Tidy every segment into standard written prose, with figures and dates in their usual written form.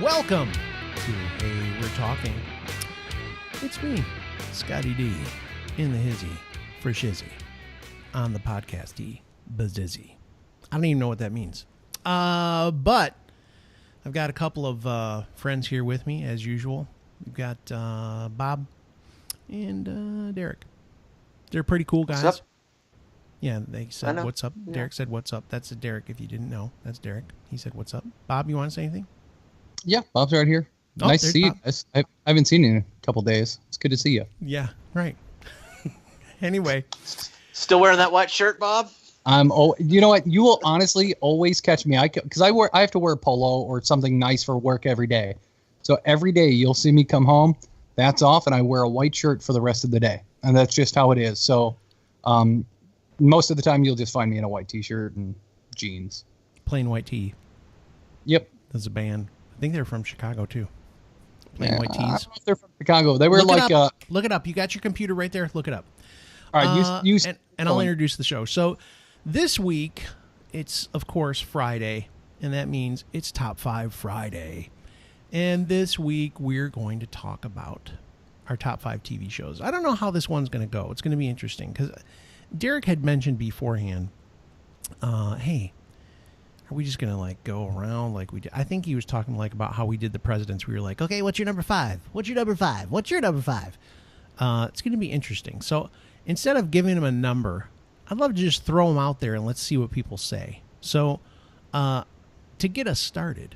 Welcome to Hey We're Talking. It's me, Scotty D, in the hizzy for Shizzy on the podcasty Bazizzy. I don't even know what that means. But I've got a couple of friends here with me as usual. We've got Bob and Derek. They're pretty cool guys. What's up? Yeah, they said, what's up? Yeah. Derek said, what's up? That's Derek, if you didn't know. That's Derek. He said, what's up? Bob, you want to say anything? Yeah, Bob's right here. Oh, nice to see you. I haven't seen you in a couple days. It's good to see you. Yeah, right. Anyway. Still wearing that white shirt, Bob? You know what? You will honestly always catch me. I have to wear a polo or something nice for work every day. So every day you'll see me come home, that's off, and I wear a white shirt for the rest of the day. And that's just how it is. So most of the time you'll just find me in a white t-shirt and jeans. Plain White Tee. Yep. There's a band. I think they're from Chicago too. Plain White Tees. I don't know if they're from Chicago. They were look it up. You got your computer right there. Look it up. All right, and I'll introduce the show. So this week, it's, of course, Friday, and that means it's Top 5 Friday. And this week, we're going to talk about our top 5 TV shows. I don't know how this one's going to go. It's going to be interesting, because Derek had mentioned beforehand, hey, are we just going to, like, go around like we did? I think he was talking, like, about how we did the presidents. We were like, okay, what's your number 5? What's your number 5? What's your number 5? It's going to be interesting. So instead of giving him a number, I'd love to just throw them out there and let's see what people say. So, to get us started,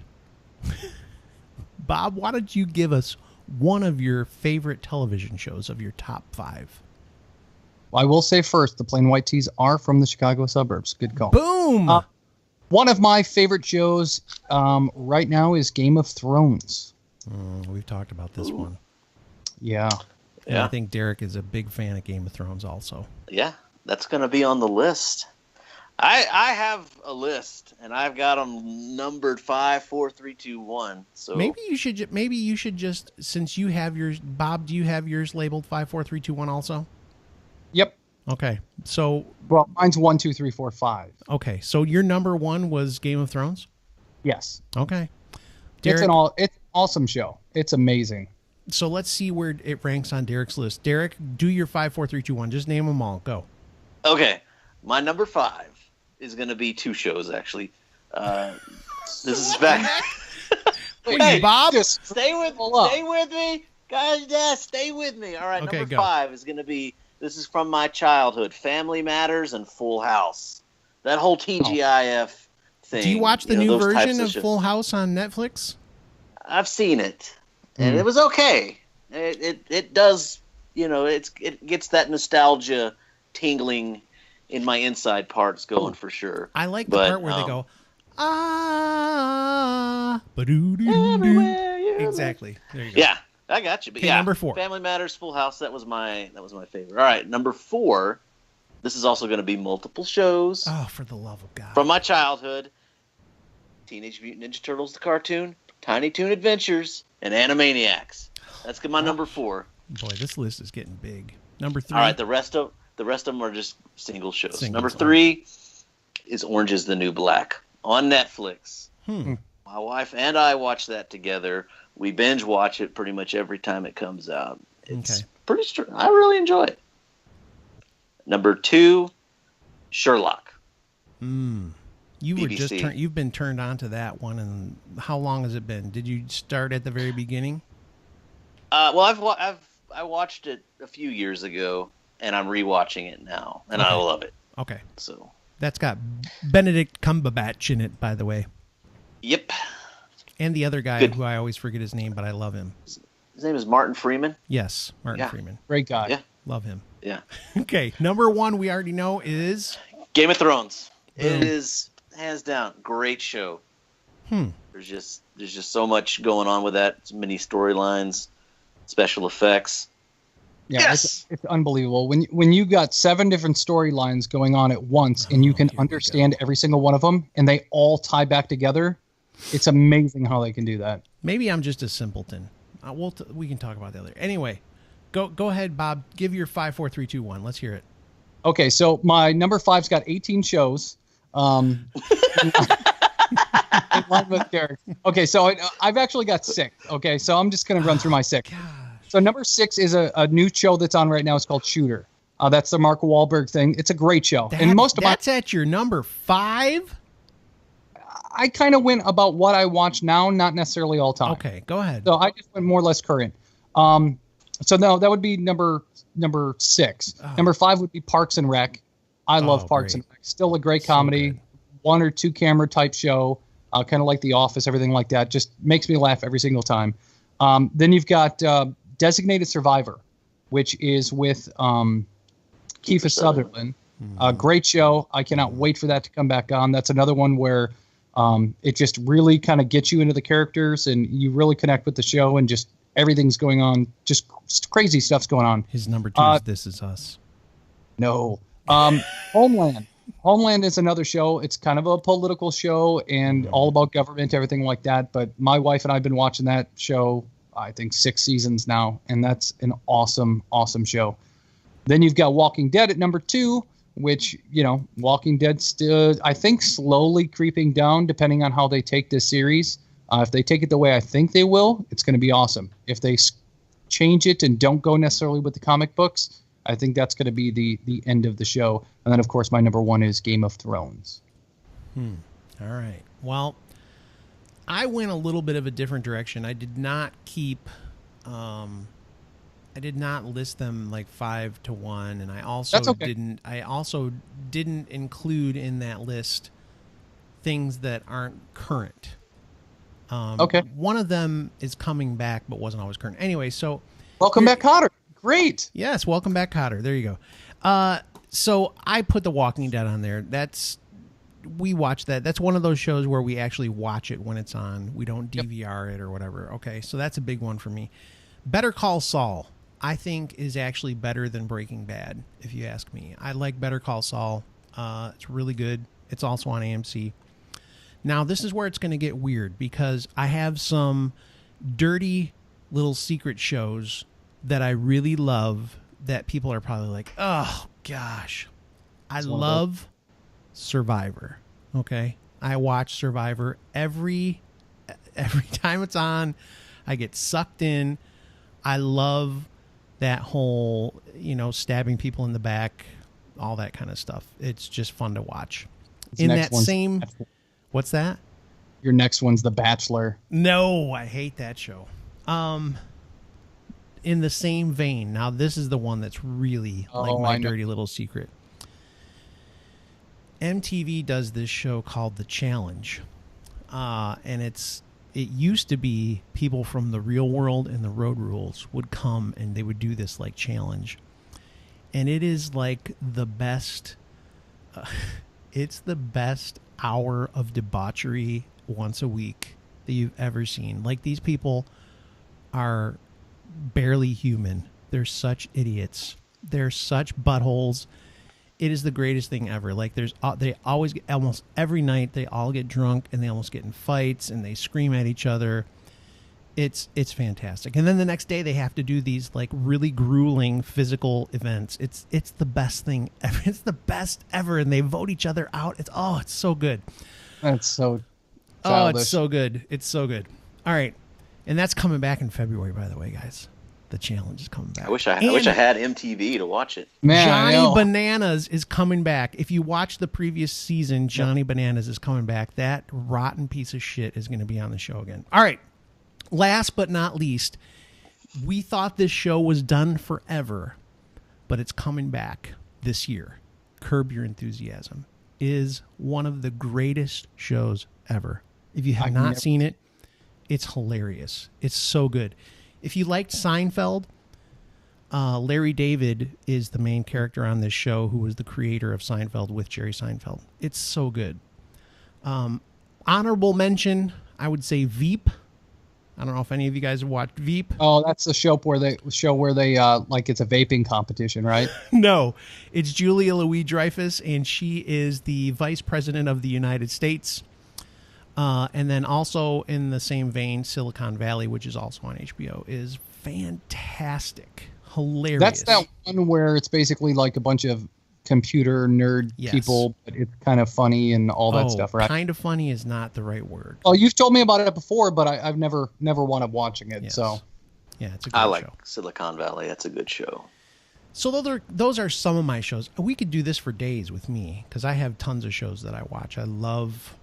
Bob, why don't you give us one of your favorite television shows of your top 5? Well, I will say first, the Plain White Tees are from the Chicago suburbs. Good call. Boom! One of my favorite shows right now is Game of Thrones. We've talked about this one. Yeah. And I think Derek is a big fan of Game of Thrones also. Yeah, that's going to be on the list. I have a list, and I've got them numbered 5, 4, 3, 2, 1. So maybe you should just, since you have yours, Bob, do you have yours labeled 5, 4, 3, 2, 1 also? Yep. Okay, so mine's 1, 2, 3, 4, 5. Okay, so your number 1 was Game of Thrones? Yes. Okay. Derek, it's an awesome show. It's amazing. So let's see where it ranks on Derek's list. Derek, do your 5, 4, 3, 2, 1. Just name them all. Go. Okay, my number 5 is going to be 2 shows actually. This is back. Hey, Bob, stay with me, guys. Yeah, stay with me. All right, okay, number 5 is going to be. This is from my childhood: Family Matters and Full House. That whole TGIF thing. Do you watch the new version of Full House on Netflix? I've seen it, and it was okay. It does, it gets that nostalgia tingling in my inside parts going for sure. I like the part where they go, everywhere. Exactly. There you go. Yeah. I got you. But okay, yeah, number 4. Family Matters, Full House. That was my favorite. All right, number 4. This is also going to be multiple shows. Oh, for the love of God! From my childhood: Teenage Mutant Ninja Turtles, the cartoon, Tiny Toon Adventures, and Animaniacs. That's my number 4. Boy, this list is getting big. Number 3. All right, the rest of them are just single shows. Number 3 is Orange Is the New Black on Netflix. My wife and I watch that together. We binge watch it pretty much every time it comes out. It's pretty strong. I really enjoy it. Number 2, Sherlock. You've been turned on to that one, and how long has it been? Did you start at the very beginning? Well, I watched it a few years ago, and I'm rewatching it now, and I love it. Okay. So that's got Benedict Cumberbatch in it, by the way. Yep. And the other guy who I always forget his name, but I love him. His name is Martin Freeman. Yes, Martin Freeman. Great guy. Yeah. Love him. Yeah. Okay, number 1 we already know is Game of Thrones. Boom. It is hands down great show. There's just so much going on with that. So many storylines, special effects. Yeah, yes! It's unbelievable. When you got 7 different storylines going on at once, and you can understand every single one of them, and they all tie back together, it's amazing how they can do that. Maybe I'm just a simpleton. We can talk about the other. Anyway, go ahead, Bob. Give your 5, 4, 3, 2, 1. Let's hear it. Okay, so my number 5's got 18 shows. And line with Derek. Okay, so I've actually got 6. Okay, so I'm just going to run through my 6. So number 6 is a new show that's on right now. It's called Shooter. That's the Mark Wahlberg thing. It's a great show. And that's at your number 5? I kind of went about what I watch now, not necessarily all time. Okay, go ahead. So I just went more or less current. So no, that would be number 6. Oh. Number 5 would be Parks and Rec. I love Parks and Rec. Still a great comedy, so 1 or 2 camera type show, kind of like The Office, everything like that. Just makes me laugh every single time. Then you've got Designated Survivor, which is with Kiefer Sutherland. Great show. I cannot wait for that to come back on. That's another one where it just really kind of gets you into the characters and you really connect with the show and just everything's going on. Just crazy stuff's going on. His number 2 is This Is Us. No. Homeland. Homeland is another show. It's kind of a political show and all about government, everything like that. But my wife and I have been watching that show, I think 6 seasons now, and that's an awesome, awesome show. Then you've got Walking Dead at number 2, which, Walking Dead still, I think, slowly creeping down depending on how they take this series. If they take it the way I think they will, it's going to be awesome. If they change it and don't go necessarily with the comic books, I think that's going to be the end of the show. And then, of course, my number 1 is Game of Thrones. All right. Well, I went a little bit of a different direction. I did not keep... I did not list them like 5 to 1, and I also didn't include in that list things that aren't current. Okay. One of them is coming back, but wasn't always current. Anyway, so welcome back, Cotter. Great. Yes, welcome back, Cotter. There you go. So I put The Walking Dead on there. We watch that. That's one of those shows where we actually watch it when it's on. We don't DVR it or whatever. Okay, so that's a big one for me. Better Call Saul, I think, is actually better than Breaking Bad, if you ask me. I like Better Call Saul. It's really good. It's also on AMC. Now, this is where it's going to get weird because I have some dirty little secret shows that I really love that people are probably like, oh, gosh. I love Survivor, okay? I watch Survivor every time it's on. I get sucked in. I love that whole, stabbing people in the back, all that kind of stuff. It's just fun to watch. What's that? Your next one's The Bachelor. No, I hate that show. In the same vein, now this is the one that's really my dirty little secret. MTV does this show called The Challenge. And it used to be people from The Real World and The Road Rules would come and they would do this like challenge. And it is like the best, it's the best hour of debauchery once a week that you've ever seen. Like, these people are barely human. They're such idiots. They're such buttholes. It is the greatest thing ever. Like, they always get, almost every night they all get drunk and they almost get in fights and they scream at each other. It's fantastic. And then the next day they have to do these like really grueling physical events. It's the best thing ever. It's the best ever. And they vote each other out. It's so good. That's so childish. Oh, it's so good. It's so good. All right. And that's coming back in February, by the way, guys. The challenge is coming back. I wish I had MTV to watch it. Man, Johnny Bananas is coming back. If you watch the previous season, Johnny Bananas is coming back. That rotten piece of shit is going to be on the show again. All right. Last but not least, we thought this show was done forever, but it's coming back this year. Curb Your Enthusiasm is one of the greatest shows ever. If you have not seen it, it's hilarious. It's so good. If you liked Seinfeld, Larry David is the main character on this show, who was the creator of Seinfeld with Jerry Seinfeld. It's so good. Honorable mention, I would say Veep. I don't know if any of you guys have watched Veep. Oh, that's the show where they like it's a vaping competition, right? No, it's Julia Louis-Dreyfus, and she is the vice president of the United States. And then also in the same vein, Silicon Valley, which is also on HBO, is fantastic. Hilarious. That's that one where it's basically like a bunch of computer nerd people, but it's kind of funny and all that stuff, right? Kind of funny is not the right word. Oh, you've told me about it before, but I've never wound up watching it. Yes. So, yeah, it's a good show. I like Silicon Valley. That's a good show. So those are some of my shows. We could do this for days with me because I have tons of shows that I watch. I love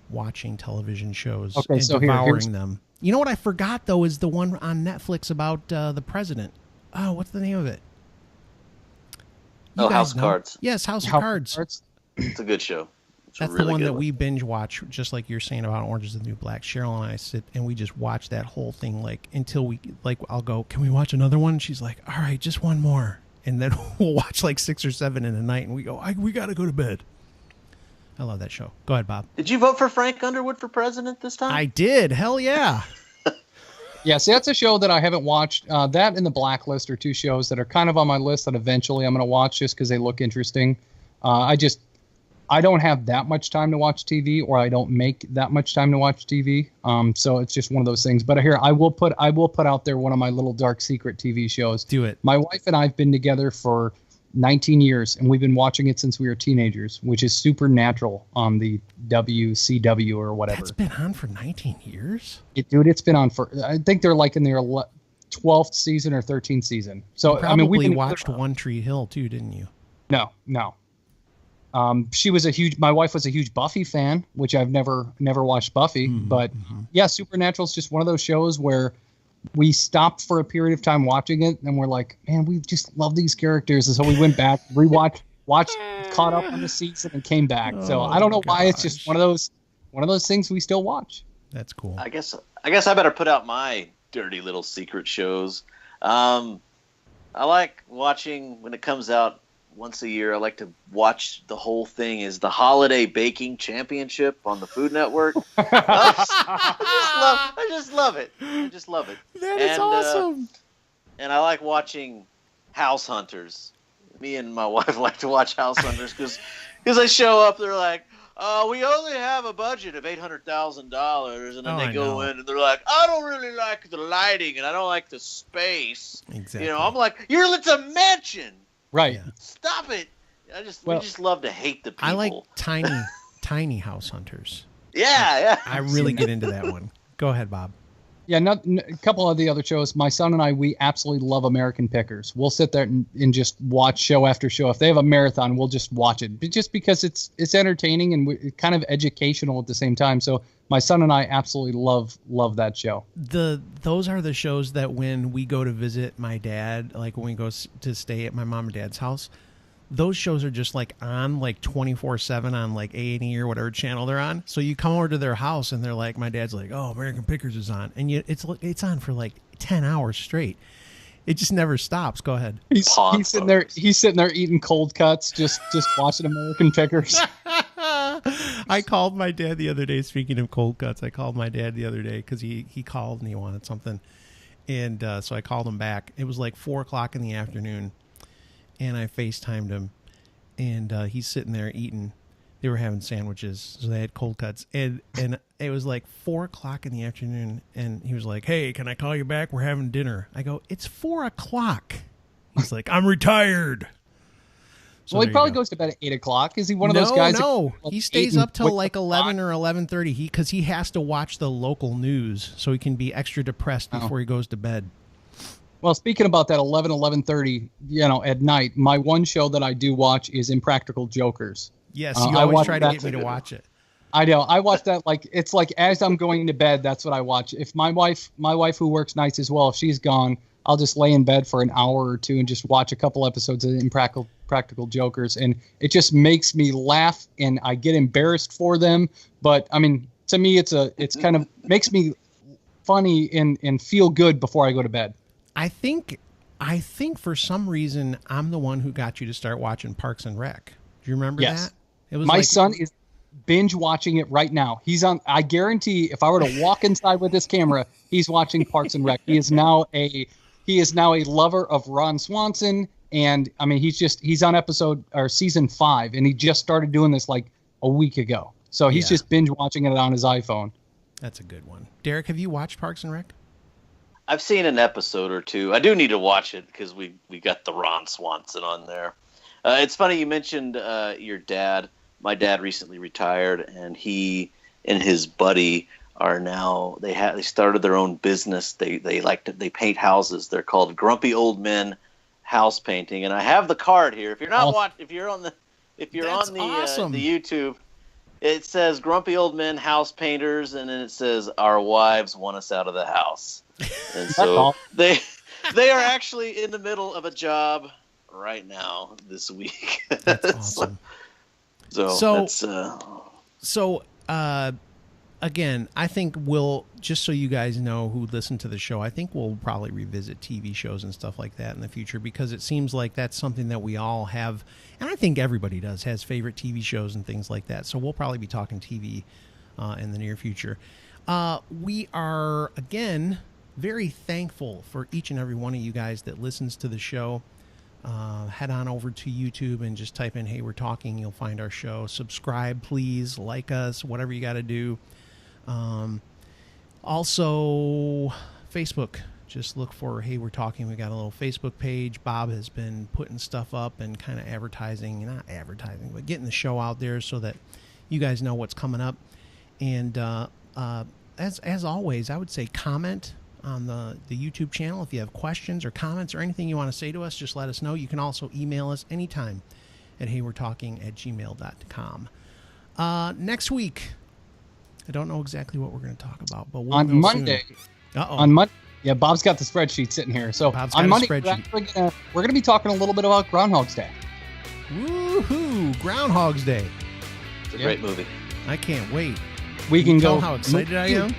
watching television shows and devouring them. You know what I forgot, though, is the one on Netflix about the president. Oh, what's the name of it? House of Cards. Yes, House of Cards. It's a good show. That's really the one that we binge watch, just like you're saying about Orange is the New Black. Cheryl and I sit and we just watch that whole thing, like, until we, like, I'll go, can we watch another one? And she's like, all right, just one more. And then we'll watch like 6 or 7 in a night and we go, we got to go to bed. I love that show. Go ahead, Bob. Did you vote for Frank Underwood for president this time? I did. Hell yeah. Yeah, see, that's a show that I haven't watched. That and The Blacklist are 2 shows that are kind of on my list that eventually I'm going to watch just because they look interesting. I don't have that much time to watch TV, or I don't make that much time to watch TV. So it's just one of those things. But here, I will put out there one of my little dark secret TV shows. Do it. My wife and I have been together for 19 years, and we've been watching it since we were teenagers, which is Supernatural on the WCW or whatever. That's been on for 19 years? Dude, it's been on for, I think they're like in their 12th season or 13th season. So, you probably watched One Tree Hill too, didn't you? No. My wife was a huge Buffy fan, which I've never watched Buffy, but yeah, Supernatural's just one of those shows where we stopped for a period of time watching it and we're like, man, we just love these characters. And so we went back, watched, caught up on the season and came back. So I don't know why it's just one of those things we still watch. That's cool. I guess I better put out my dirty little secret shows. I like watching when it comes out once a year. I like to watch the whole thing. Is the Holiday Baking Championship on the Food Network? I just love it. That is awesome. And I like watching House Hunters. Me and my wife like to watch House Hunters because they show up. They're like, we only have a budget of $800,000, and then they go in and they're like, I don't really like the lighting and I don't like the space. Exactly. You know, I'm like, it's a mansion. Right. Yeah. Stop it. We just love to hate the people. I like tiny house hunters. Yeah. I really get into that one. Go ahead, Bob. Yeah, a couple of the other shows. My son and I, we absolutely love American Pickers. We'll sit there and just watch show after show. If they have a marathon, we'll just watch it. But just because it's entertaining and kind of educational at the same time. So my son and I absolutely love that show. Those are the shows that when we go to visit my dad, like when we go to stay at my mom and dad's house, those shows are just like on like 24/7 on like A&E or whatever channel they're on. So you come over to their house and they're like, my dad's like, oh, American Pickers is on, and it's on for like 10 hours straight. It just never stops. Go ahead. He's sitting there eating cold cuts, just watching American Pickers. I called my dad the other day. Speaking of cold cuts, I called my dad the other day because he called and he wanted something, and so I called him back. It was like 4:00 in the afternoon. And I FaceTimed him, and he's sitting there eating. They were having sandwiches, so they had cold cuts. And it was like 4:00 in the afternoon, and he was like, hey, can I call you back? We're having dinner. I go, it's 4:00. He's like, I'm retired. So well, he probably goes to bed at 8:00. Is he one of those guys? No, he stays up till like 11 or 11:30 because he has to watch the local news so he can be extra depressed before he goes to bed. Well, speaking about that 11:30, at night, my one show that I do watch is Impractical Jokers. Yes, you always try to get me to watch it. I know. I watch that it's like as I'm going to bed, that's what I watch. If my wife who works nights as well, if she's gone, I'll just lay in bed for an hour or two and just watch a couple episodes of Impractical Jokers, and it just makes me laugh and I get embarrassed for them. But I mean, to me, it's kind of makes me funny and feel good before I go to bed. I think for some reason I'm the one who got you to start watching Parks and Rec. Do you remember that? It was my son is binge watching it right now. He's on. I guarantee if I were to walk inside with this camera, he's watching Parks and Rec. He is now a lover of Ron Swanson, and I mean he's on season 5, and he just started doing this like a week ago. So he's just binge watching it on his iPhone. That's a good one. Derek, have you watched Parks and Rec? I've seen an episode or two. I do need to watch it because we got the Ron Swanson on there. It's funny you mentioned your dad. My dad recently retired, and he and his buddy are now they started their own business. They paint houses. They're called Grumpy Old Men House Painting, and I have the card here. If you're not if you're on the awesome. The YouTube, it says Grumpy Old Men House Painters, and then it says Our Wives Want Us Out of the House. And so they are actually in the middle of a job right now this week. That's awesome. So again, I think we'll, just so you guys know who listen to the show, I think we'll probably revisit TV shows and stuff like that in the future, because it seems like that's something that we all have, and I think everybody has favorite TV shows and things like that. So we'll probably be talking TV in the near future. We are, again, very thankful for each and every one of you guys that listens to the show. Head on over to YouTube and just type in Hey We're Talking. You'll find our show. Subscribe, please. Like us, whatever you got to do. Also, Facebook. Just look for Hey We're Talking. We got a little Facebook page. Bob has been putting stuff up and kind of not advertising, but getting the show out there so that you guys know what's coming up. And as always, I would say comment on the YouTube channel. If you have questions or comments or anything you want to say to us, just let us know. You can also email us anytime at heywe'retalking@gmail.com. Next week, I don't know exactly what we're going to talk about, but we'll on know Monday. Soon. On Monday, yeah, Bob's got the spreadsheet sitting here. So on Monday, we're going to be talking a little bit about Groundhog's Day. Woohoo! Groundhog's Day. It's a great movie. I can't wait. We can go. How excited I am.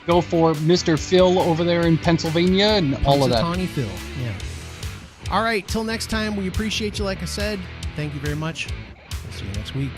Go for Mr. Phil over there in Pennsylvania and all of that. Tawny Phil, yeah. All right, till next time, we appreciate you, like I said. Thank you very much. We'll see you next week.